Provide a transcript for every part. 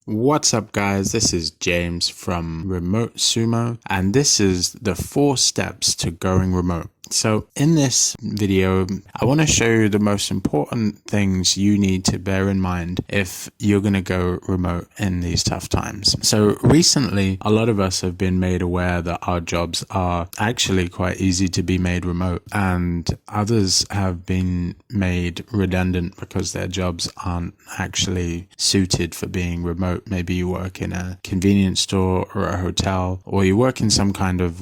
What's up guys, this is James from Remote Sumo and this is the 4 steps to going remote. So in this video, I want to show you the most important things you need to bear in mind if you're going to go remote in these tough times. So recently, a lot of us have been made aware that our jobs are actually quite easy to be made remote, and others have been made redundant because their jobs aren't actually suited for being remote. Maybe you work in a convenience store or a hotel, or you work in some kind of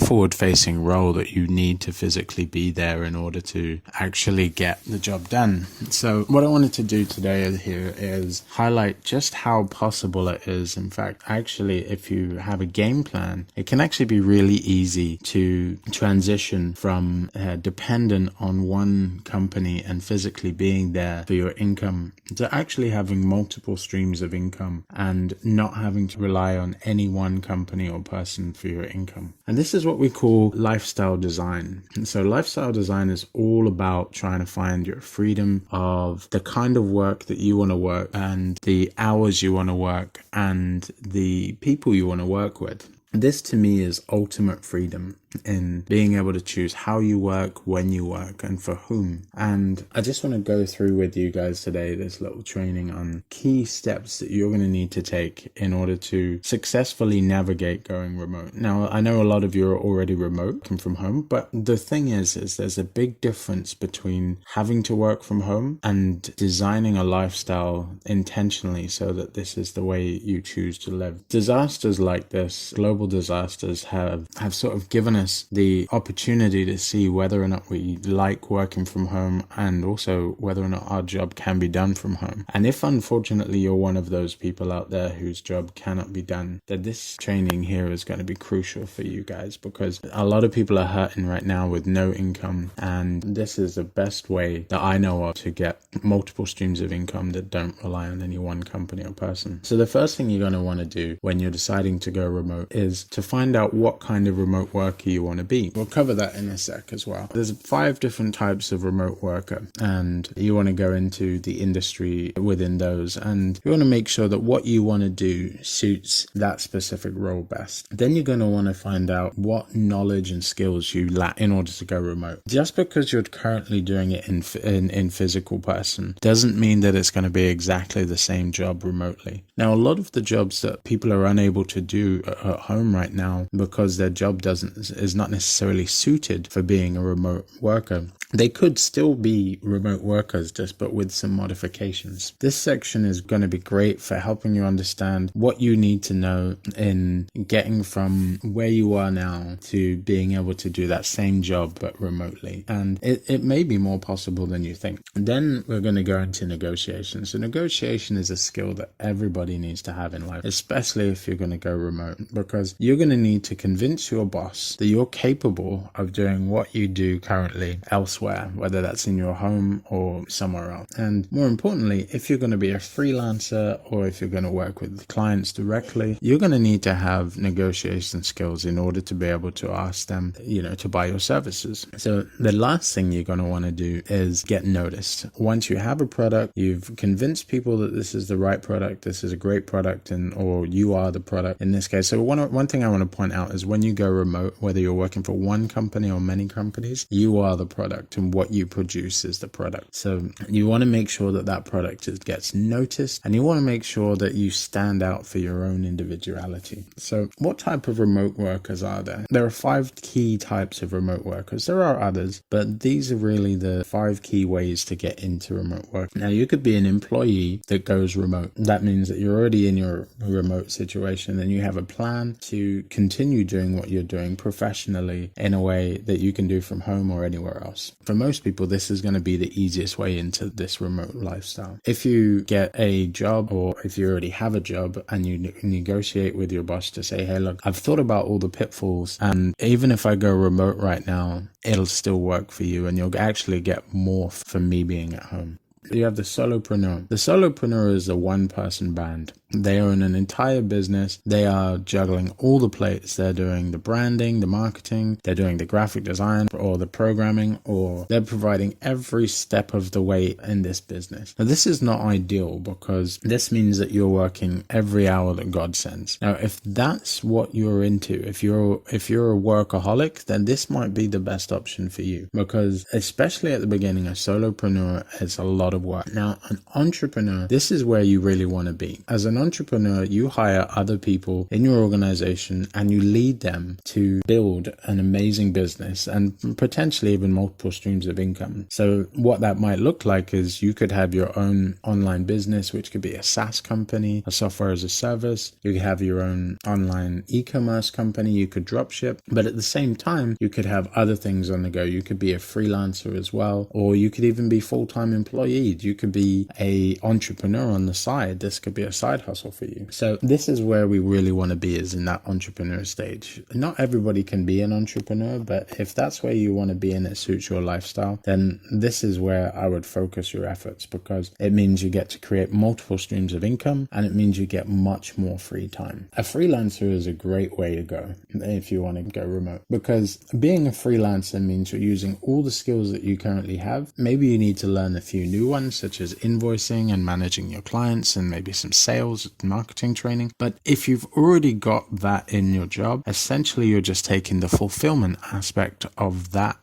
forward-facing role that you need to physically be there in order to actually get the job done. So what I wanted to do today here is highlight just how possible it is. In fact, actually, if you have a game plan, it can actually be really easy to transition from dependent on one company and physically being there for your income to actually having multiple streams of income and not having to rely on any one company or person for your income. And this is what we call lifestyle design. And so lifestyle design is all about trying to find your freedom of the kind of work that you want to work and the hours you want to work and the people you want to work with. This to me is ultimate freedom in being able to choose how you work, when you work, and for whom. And I just want to go through with you guys today this little training on key steps that you're going to need to take in order to successfully navigate going remote. Now, I know a lot of you are already remote from home, but the thing is there's a big difference between having to work from home and designing a lifestyle intentionally so that this is the way you choose to live. Disasters like this, global disasters, have sort of given us the opportunity to see whether or not we like working from home and also whether or not our job can be done from home. And if unfortunately you're one of those people out there whose job cannot be done, then this training here is going to be crucial for you guys, because a lot of people are hurting right now with no income, and this is the best way that I know of to get multiple streams of income that don't rely on any one company or person. So the first thing you're going to want to do when you're deciding to go remote is to find out what kind of remote worker you want to be. We'll cover that in a sec as well. There's 5 different types of remote worker, and you want to go into the industry within those, and you want to make sure that what you want to do suits that specific role best. Then you're going to want to find out what knowledge and skills you lack in order to go remote. Just because you're currently doing it in physical person doesn't mean that it's going to be exactly the same job remotely. Now, a lot of the jobs that people are unable to do at home right now because their job is not necessarily suited for being a remote worker, they could still be remote workers, but with some modifications. This section is going to be great for helping you understand what you need to know in getting from where you are now to being able to do that same job but remotely. And it may be more possible than you think. Then we're going to go into negotiation. So negotiation is a skill that everybody needs to have in life, especially if you're going to go remote, because you're going to need to convince your boss that you're capable of doing what you do currently elsewhere, whether that's in your home or somewhere else. And more importantly, if you're going to be a freelancer or if you're going to work with clients directly, you're going to need to have negotiation skills in order to be able to ask them, to buy your services. So the last thing you're going to want to do is get noticed. Once you have a product, you've convinced people that this is the right product, this is a great product, or you are the product in this case. So one thing I want to point out is when you go remote, whether you're working for one company or many companies, you are the product and what you produce is the product. So you want to make sure that that product gets noticed, and you want to make sure that you stand out for your own individuality. So what type of remote workers are there? There are 5 key types of remote workers. There are others, but these are really the 5 key ways to get into remote work. Now, you could be an employee that goes remote. That means that you're already in your remote situation and you have a plan to continue doing what you're doing professionally in a way that you can do from home or anywhere else. For most people, this is going to be the easiest way into this remote lifestyle. If you get a job, or if you already have a job and you negotiate with your boss to say, hey, look, I've thought about all the pitfalls, and even if I go remote right now, it'll still work for you and you'll actually get more from me being at home. you have the solopreneur. The solopreneur is a one-person band. They own an entire business. They are juggling all the plates. They're doing the branding, the marketing, they're doing the graphic design or the programming, or they're providing every step of the way in this business. Now, this is not ideal because this means that you're working every hour that God sends. Now, if that's what you're into, if you're a workaholic, then this might be the best option for you, because especially at the beginning, a solopreneur is a lot of work. Now, an entrepreneur, this is where you really want to be. As an entrepreneur, you hire other people in your organization and you lead them to build an amazing business and potentially even multiple streams of income. So what that might look like is you could have your own online business, which could be a SaaS company, a software as a service. You could have your own online e-commerce company. You could drop ship, but at the same time, you could have other things on the go. You could be a freelancer as well, or you could even be full-time employed. You could be a entrepreneur on the side. This could be a side hustle for you. So this is where we really want to be, is in that entrepreneur stage. Not everybody can be an entrepreneur, but if that's where you want to be and it suits your lifestyle, then this is where I would focus your efforts, because it means you get to create multiple streams of income and it means you get much more free time. A freelancer is a great way to go if you want to go remote, because being a freelancer means you're using all the skills that you currently have. Maybe you need to learn a few new ones, such as invoicing and managing your clients, and maybe some sales and marketing training. But if you've already got that in your job, essentially you're just taking the fulfillment aspect of that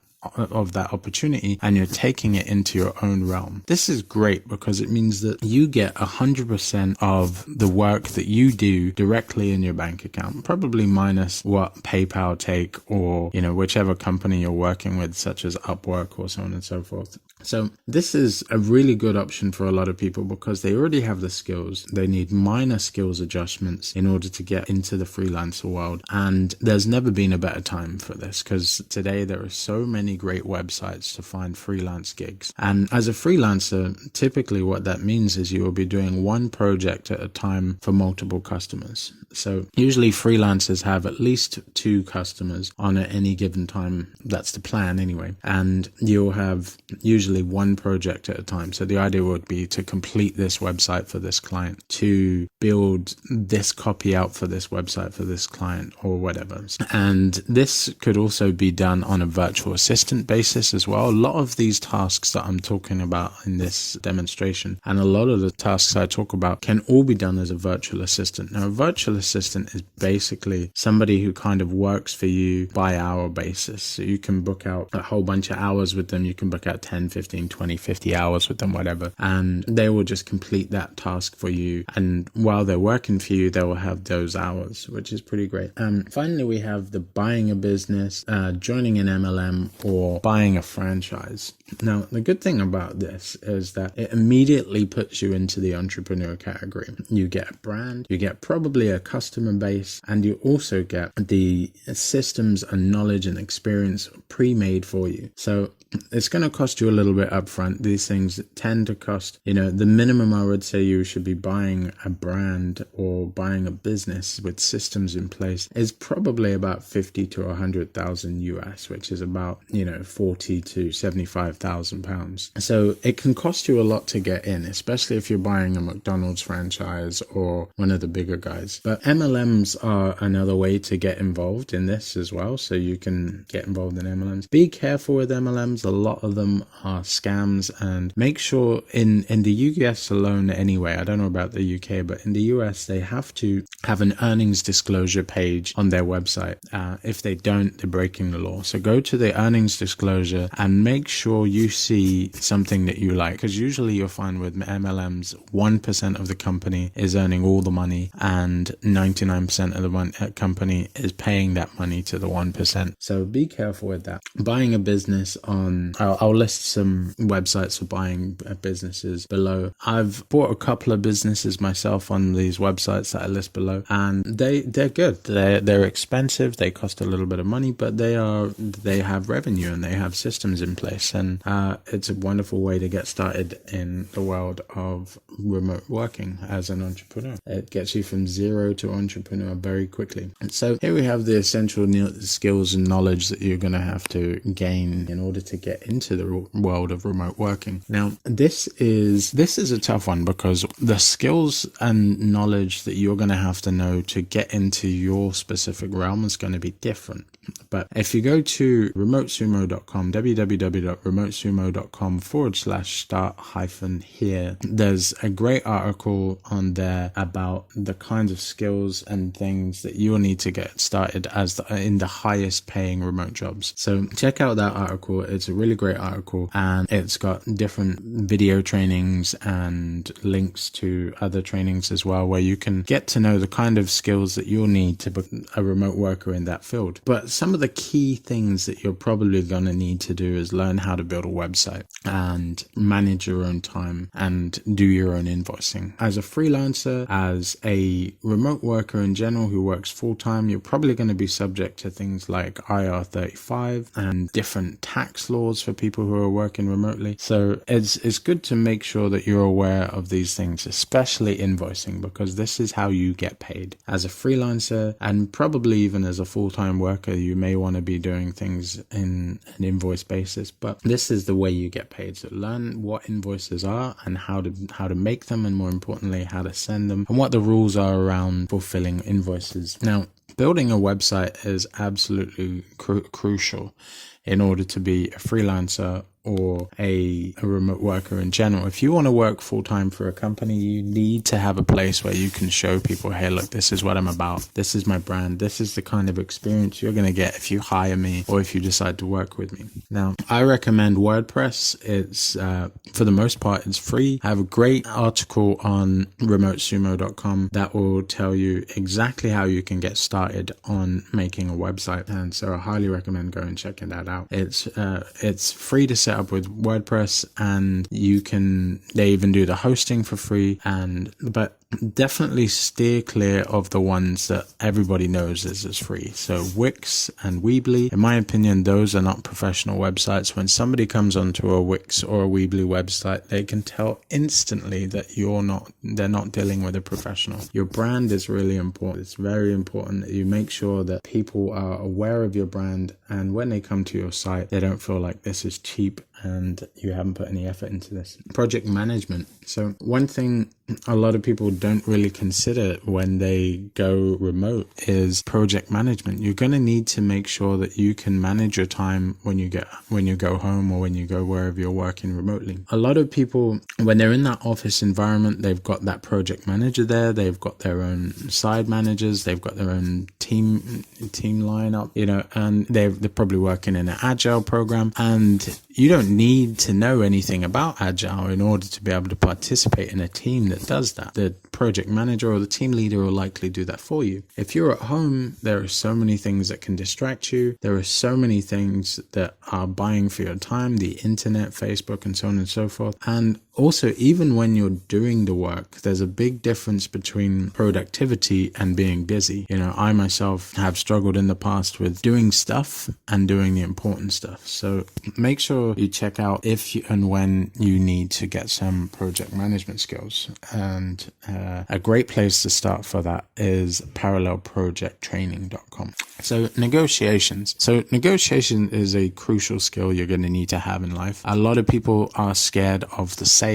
opportunity and you're taking it into your own realm. This is great because it means that you get 100% of the work that you do directly in your bank account, probably minus what PayPal take, or whichever company you're working with, such as Upwork or so on and so forth. So this is a really good option for a lot of people because they already have the skills. They need minor skills adjustments in order to get into the freelancer world. And there's never been a better time for this, because today there are so many great websites to find freelance gigs. And as a freelancer, typically what that means is you will be doing one project at a time for multiple customers. So usually freelancers have at least 2 customers on at any given time. That's the plan anyway. And you'll have usually one project at a time. So the idea would be to complete this website for this client, to build this copy out for this website for this client, or whatever. And this could also be done on a virtual assistant basis as well. A lot of these tasks that I'm talking about in this demonstration, and a lot of the tasks I talk about, can all be done as a virtual assistant. Now, a virtual assistant is basically somebody who kind of works for you by hour basis. So you can book out a whole bunch of hours with them. You can book out 10, 15, 20, 50 hours with them, whatever. And they will just complete that task for you. And while they're working for you, they will have those hours, which is pretty great. Finally, we have the buying a business, joining an MLM, or buying a franchise. Now, the good thing about this is that it immediately puts you into the entrepreneur category. You get a brand, you get probably a customer base, and you also get the systems and knowledge and experience pre-made for you. So it's going to cost you a little bit upfront. These things tend to cost, the minimum I would say you should be buying a brand or buying a business with systems in place is probably about 50 to 100,000 US, which is about, 40 to 75,000 pounds. So it can cost you a lot to get in, especially if you're buying a McDonald's franchise or one of the bigger guys. But MLMs are another way to get involved in this as well. So you can get involved in MLMs. Be careful with MLMs. A lot of them are scams, and make sure in the US alone anyway, I don't know about the UK, but in the US they have to have an earnings disclosure page on their website. If they don't, they're breaking the law. So go to the earnings disclosure and make sure you see something that you like, because usually you'll find with MLMs 1% of the company is earning all the money and 99% of the company is paying that money to the 1%. So be careful with that. Buying a business on I'll list some websites for buying businesses below. I've bought a couple of businesses myself on these websites that I list below, and they're good. They're expensive. They cost a little bit of money, but they have revenue and they have systems in place, and it's a wonderful way to get started in the world of remote working as an entrepreneur. It gets you from zero to entrepreneur very quickly. And so here we have the essential skills and knowledge that you're going to have to gain in order to to get into the world of remote working. Now, this is a tough one because the skills and knowledge that you're going to have to know to get into your specific realm is going to be different. But if you go to remotesumo.com, www.remotesumo.com/start-here, there's a great article on there about the kinds of skills and things that you'll need to get started in the highest paying remote jobs. So check out that article. It's a really great article, and it's got different video trainings and links to other trainings as well, where you can get to know the kind of skills that you'll need to become a remote worker in that field. But some of the key things that you're probably going to need to do is learn how to build a website and manage your own time and do your own invoicing. As a freelancer, as a remote worker in general who works full-time, you're probably going to be subject to things like IR35 and different tax laws for people who are working remotely. So it's good to make sure that you're aware of these things, especially invoicing, because this is how you get paid. As a freelancer, and probably even as a full-time worker, you may want to be doing things in an invoice basis, but this is the way you get paid. So learn what invoices are and how to make them, and more importantly, how to send them, and what the rules are around fulfilling invoices. Now, building a website is absolutely crucial in order to be a freelancer or a remote worker in general. If you want to work full-time for a company, you need to have a place where you can show people, hey, look, this is what I'm about. This is my brand. This is the kind of experience you're going to get if you hire me or if you decide to work with me. Now, I recommend WordPress. It's, for the most part, it's free. I have a great article on remotesumo.com that will tell you exactly how you can get started on making a website. And so I highly recommend going and checking that out. It's free to set up with WordPress, and they even do the hosting for free, but definitely steer clear of the ones that everybody knows is free. So Wix and Weebly, in my opinion, those are not professional websites. When somebody comes onto a Wix or a Weebly website, they can tell instantly that they're not dealing with a professional. Your brand is really important. It's very important that you make sure that people are aware of your brand, and when they come to your site, they don't feel like this is cheap and you haven't put any effort into this. Project management. So one thing a lot of people don't really consider when they go remote is project management. You're going to need to make sure that you can manage your time when you go home or when you go wherever you're working remotely. A lot of people, when they're in that office environment, they've got that project manager there, they've got their own side managers, they've got their own team lineup, and they're probably working in an agile program, and you don't need to know anything about agile in order to be able to participate in a team that does that. The project manager or the team leader will likely do that for you. If you're at home, there are so many things that can distract you. There are so many things that are buying for your time, the internet, Facebook, and so on and so forth. And also, even when you're doing the work, there's a big difference between productivity and being busy. I myself have struggled in the past with doing stuff and doing the important stuff. So make sure you check out if and when you need to get some project management skills. And a great place to start for that is parallelprojecttraining.com. So negotiations. So negotiation is a crucial skill you're going to need to have in life. A lot of people are scared of the sale,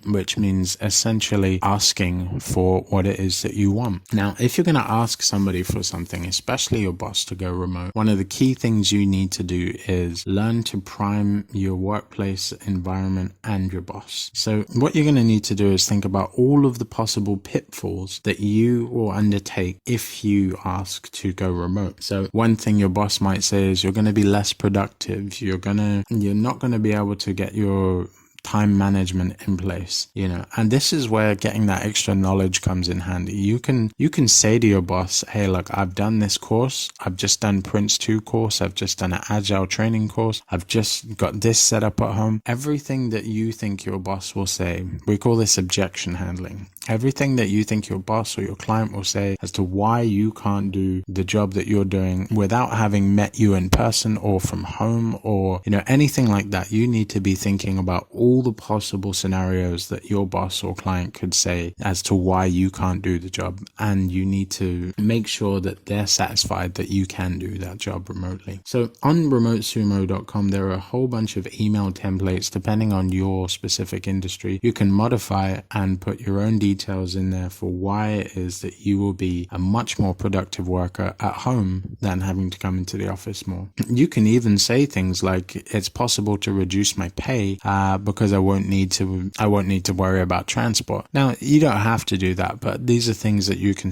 which means essentially asking for what it is that you want. Now, if you're going to ask somebody for something, especially your boss, to go remote, one of the key things you need to do is learn to prime your workplace environment and your boss. So what you're going to need to do is think about all of the possible pitfalls that you will undertake if you ask to go remote. So one thing your boss might say is you're going to be less productive. You're not going to be able to get your time management in place, and this is where getting that extra knowledge comes in handy. You can say to your boss, hey, look, I've done this course. I've just done Prince 2 course. I've just done an agile training course. I've just got this set up at home. Everything that you think your boss will say, we call this objection handling. Everything that you think your boss or your client will say as to why you can't do the job that you're doing without having met you in person or from home or, anything like that, you need to be thinking about all the possible scenarios that your boss or client could say as to why you can't do the job. And you need to make sure that they're satisfied that you can do that job remotely. So on remotesumo.com, there are a whole bunch of email templates depending on your specific industry. You can modify and put your own details in there for why it is that you will be a much more productive worker at home than having to come into the office more. You can even say things like, it's possible to reduce my pay because I won't need to worry about transport. Now, you don't have to do that, but these are things that you can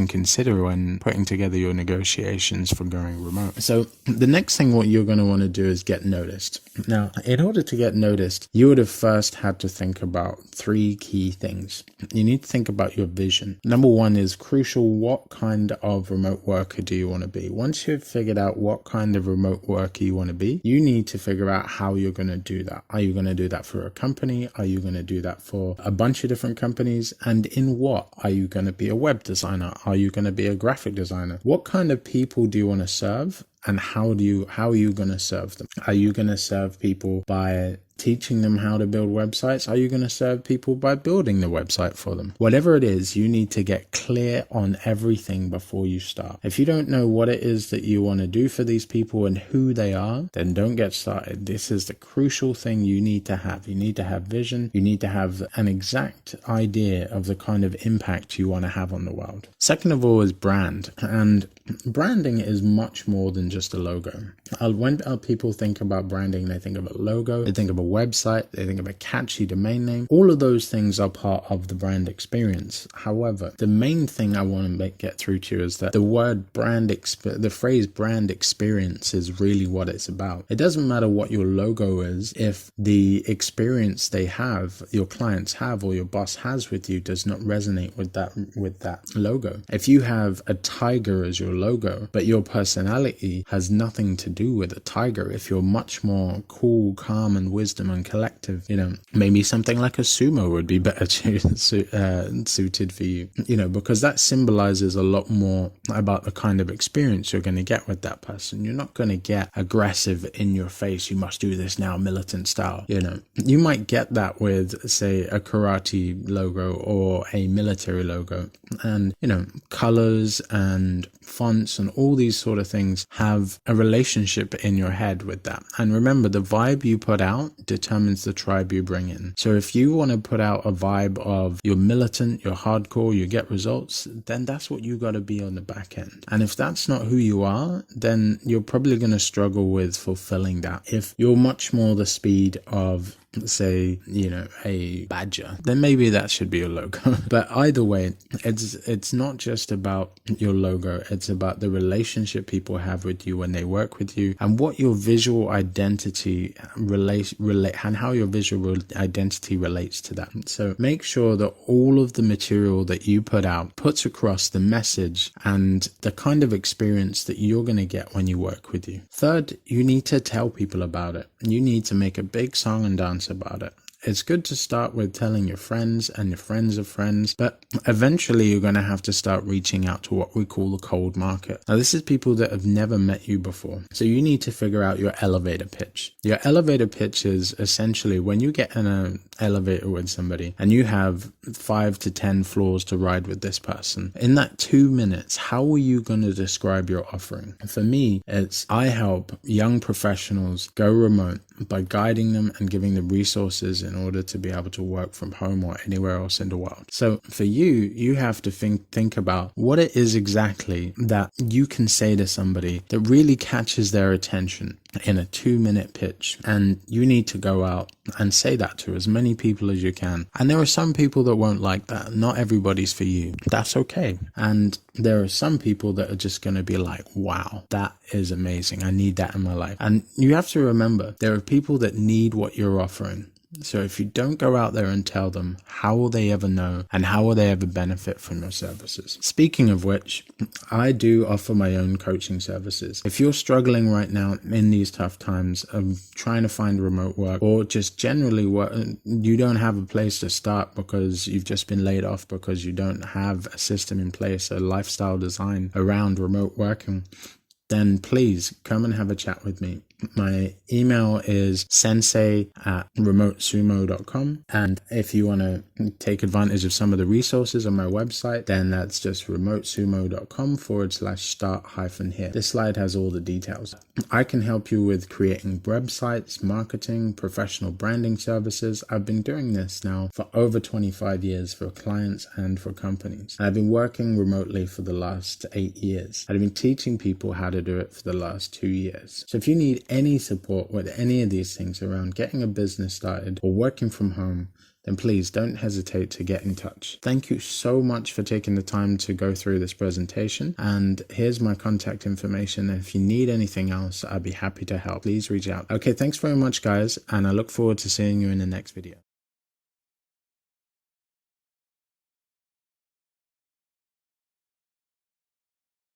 consider when putting together your negotiations for going remote. So the next thing what you're going to want to do is get noticed. Now, in order to get noticed, you would have first had to think about 3 key things. You need to think about your vision. Number 1 is crucial. What kind of remote worker do you want to be? Once you've figured out what kind of remote worker you want to be, you need to figure out how you're going to do that. Are you going to do that for a company? Are you going to do that for a bunch of different companies? And in what? Are you going to be a web designer? Are you going to be a graphic designer? What kind of people do you want to serve? And how are you going to serve them? Are you going to serve people by teaching them how to build websites? Are you going to serve people by building the website for them? Whatever it is, you need to get clear on everything before you start. If you don't know what it is that you want to do for these people and who they are, then don't get started. This is the crucial thing you need to have. You need to have vision. You need to have an exact idea of the kind of impact you want to have on the world. Second of all is brand. And branding is much more than just a logo. When people think about branding, they think of a logo, they think of a website, they think of a catchy domain name. All of those things are part of the brand experience. However, the main thing I want to get through to you is that the phrase brand experience is really what it's about. It doesn't matter what your logo is if the experience they have, your clients have, or your boss has with you does not resonate with that logo. If you have a tiger as your logo, but your personality has nothing to do with a tiger, if you're much more cool, calm, and wisdom and collective, maybe something like a sumo would be better suited for you, because that symbolizes a lot more about the kind of experience you're going to get with that person. You're not going to get aggressive in your face, you must do this now, militant style. You might get that with, say, a karate logo or a military logo, and colors and fonts and all these sort of things have a relationship in your head with that. And remember, the vibe you put out determines the tribe you bring in. So if you want to put out a vibe of you're militant, you're hardcore, you get results, then that's what you got to be on the back end. And if that's not who you are, then you're probably going to struggle with fulfilling that. If you're much more the speed of, say, a badger, then maybe that should be your logo. But either way, it's not just about your logo, it's about the relationship people have with you when they work with you, and what your visual identity and how your visual identity relates to that. So make sure that all of the material that you put out puts across the message and the kind of experience that you're going to get when you work with you. Third, you need to tell people about it. You need to make a big song and dance about it. It's good to start with telling your friends and your friends of friends, but eventually you're going to have to start reaching out to what we call the cold market. Now, this is people that have never met you before. So you need to figure out your elevator pitch. Your elevator pitch is essentially when you get in an elevator with somebody and you have 5 to 10 floors to ride with this person. In that 2 minutes, how are you going to describe your offering? For me, I help young professionals go remote by guiding them and giving them resources in order to be able to work from home or anywhere else in the world. So for you have to think about what it is exactly that you can say to somebody that really catches their attention in a 2-minute pitch. And you need to go out and say that to as many people as you can. And there are some people that won't like that. Not everybody's for you. That's okay. And there are some people that are just going to be like, wow, that is amazing. I need that in my life. And you have to remember, there are people that need what you're offering. So if you don't go out there and tell them, how will they ever know, and how will they ever benefit from your services? Speaking of which, I do offer my own coaching services. If you're struggling right now in these tough times of trying to find remote work, or just generally work, you don't have a place to start because you've just been laid off, because you don't have a system in place, a lifestyle design around remote working, then please come and have a chat with me. My email is sensei@remotesumo.com. And if you want to take advantage of some of the resources on my website, then that's just remotesumo.com/start-here. This slide has all the details. I can help you with creating websites, marketing, professional branding services. I've been doing this now for over 25 years for clients and for companies. I've been working remotely for the last 8 years. I've been teaching people how to do it for the last 2 years. So if you need any support with any of these things around getting a business started or working from home, then please don't hesitate to get in touch. Thank you so much for taking the time to go through this presentation. And here's my contact information. If you need anything else, I'd be happy to help. Please reach out. Okay, thanks very much, guys. And I look forward to seeing you in the next video.